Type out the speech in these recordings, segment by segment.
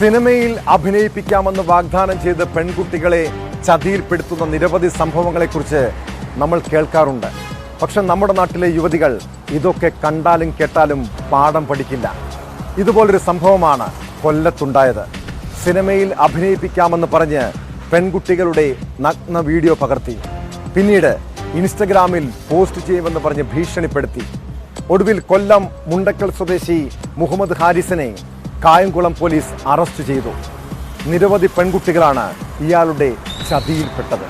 സിനിമയിൽ അഭിനയിപ്പിക്കാമെന്ന് വാഗ്ദാനം ചെയ്ത് പെൺകുട്ടികളെ ചതിയിൽപ്പെടുത്തുന്ന നിരവധി സംഭവങ്ങളെക്കുറിച്ച് നമ്മൾ കേൾക്കാറുണ്ട്. പക്ഷെ നമ്മുടെ നാട്ടിലെ യുവതികൾ ഇതൊക്കെ കണ്ടാലും കേട്ടാലും പാഠം പഠിക്കില്ല. ഇതുപോലൊരു സംഭവമാണ് കൊല്ലത്തുണ്ടായത്. സിനിമയിൽ അഭിനയിപ്പിക്കാമെന്ന് പറഞ്ഞ് പെൺകുട്ടികളുടെ നഗ്ന വീഡിയോ പകർത്തി, പിന്നീട് ഇൻസ്റ്റഗ്രാമിൽ പോസ്റ്റ് ചെയ്യുമെന്ന് പറഞ്ഞ് ഭീഷണിപ്പെടുത്തി. ഒടുവിൽ കൊല്ലം മുണ്ടക്കൽ സ്വദേശി മുഹമ്മദ് ഹാരിസിനെ കായംകുളം പോലീസ് അറസ്റ്റ് ചെയ്തു. നിരവധി പെൺകുട്ടികളാണ് ഇയാളുടെ ചതിയിൽപ്പെട്ടത്.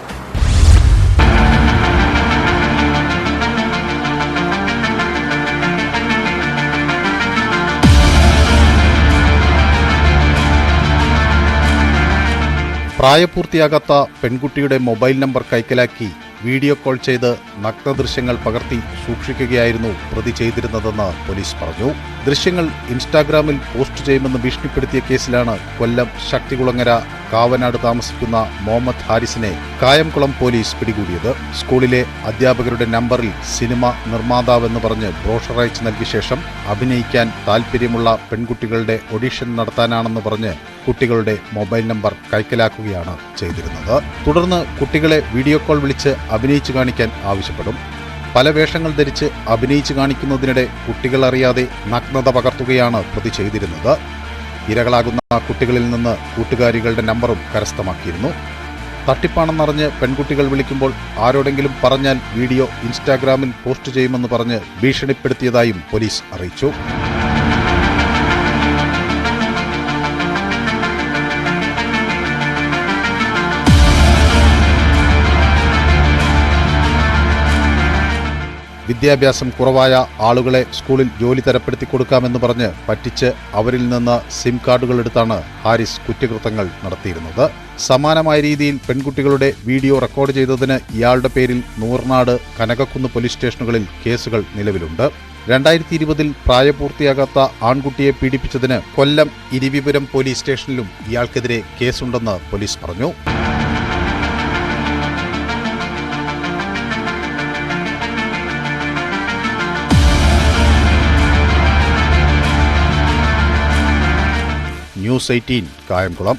പ്രായപൂർത്തിയാകാത്ത പെൺകുട്ടിയുടെ മൊബൈൽ നമ്പർ കൈക്കലാക്കി വീഡിയോ കോൾ ചെയ്ത് നഗ്നദൃശ്യങ്ങൾ പകർത്തി സൂക്ഷിക്കുകയായിരുന്നു പ്രതി ചെയ്തിരുന്നതെന്ന് പോലീസ് പറഞ്ഞു. ദൃശ്യങ്ങൾ ഇൻസ്റ്റാഗ്രാമിൽ പോസ്റ്റ് ചെയ്യുമെന്ന് ഭീഷണിപ്പെടുത്തിയ കേസിലാണ് കൊല്ലം ശക്തികുളങ്ങര കാവനാട് താമസിക്കുന്ന മുഹമ്മദ് ഹാരിസിനെ കായംകുളം പോലീസ് പിടികൂടിയത്. സ്കൂളിലെ അധ്യാപകരുടെ നമ്പറിൽ സിനിമ നിർമ്മാതാവെന്ന് പറഞ്ഞ് ബ്രോഷർ അയച്ചു നൽകിയ ശേഷം അഭിനയിക്കാൻ താൽപ്പര്യമുള്ള പെൺകുട്ടികളുടെ ഓഡിഷൻ നടത്താനാണെന്ന് പറഞ്ഞ് കുട്ടികളുടെ മൊബൈൽ നമ്പർ കൈക്കലാക്കുകയാണ് ചെയ്തിരുന്നത്. തുടർന്ന് കുട്ടികളെ വീഡിയോ കോൾ വിളിച്ച് അഭിനയിച്ചു കാണിക്കാൻ ആവശ്യപ്പെടും. പല വേഷങ്ങൾ ധരിച്ച് അഭിനയിച്ചു കാണിക്കുന്നതിനിടെ കുട്ടികൾ അറിയാതെ നഗ്നത പകർത്തുകയാണ് പ്രതി ചെയ്തിരുന്നത്. ഇരകളാകുന്ന കുട്ടികളിൽ നിന്ന് കൂട്ടുകാരികളുടെ നമ്പറും കരസ്ഥമാക്കിയിരുന്നു. തട്ടിപ്പാണെന്നറിഞ്ഞ് പെൺകുട്ടികൾ വിളിക്കുമ്പോൾ ആരോടെങ്കിലും പറഞ്ഞാൽ വീഡിയോ ഇൻസ്റ്റാഗ്രാമിൽ പോസ്റ്റ് ചെയ്യുമെന്ന് പറഞ്ഞ് ഭീഷണിപ്പെടുത്തിയതായും പോലീസ് അറിയിച്ചു. വിദ്യാഭ്യാസം കുറവായ ആളുകളെ സ്കൂളിൽ ജോലി തരപ്പെടുത്തി കൊടുക്കാമെന്ന് പറഞ്ഞ് പറ്റിച്ച് അവരിൽ നിന്ന് സിം കാർഡുകൾ എടുത്താണ് ഹാരിസ് കുറ്റകൃത്യങ്ങൾ നടത്തിയിരുന്നത്. സമാനമായ രീതിയിൽ പെൺകുട്ടികളുടെ വീഡിയോ റെക്കോർഡ് ചെയ്തതിന് ഇയാളുടെ പേരിൽ നൂർനാട്, കനകക്കുന്ന് പോലീസ് സ്റ്റേഷനുകളിൽ കേസുകൾ നിലവിലുണ്ട്. 2020 പ്രായപൂർത്തിയാകാത്ത ആൺകുട്ടിയെ പീഡിപ്പിച്ചതിന് കൊല്ലം ഇരിവിപുരം പോലീസ് സ്റ്റേഷനിലും ഇയാൾക്കെതിരെ കേസുണ്ടെന്ന് പോലീസ് പറഞ്ഞു. ന്യൂസ് 18 കായംകുളം.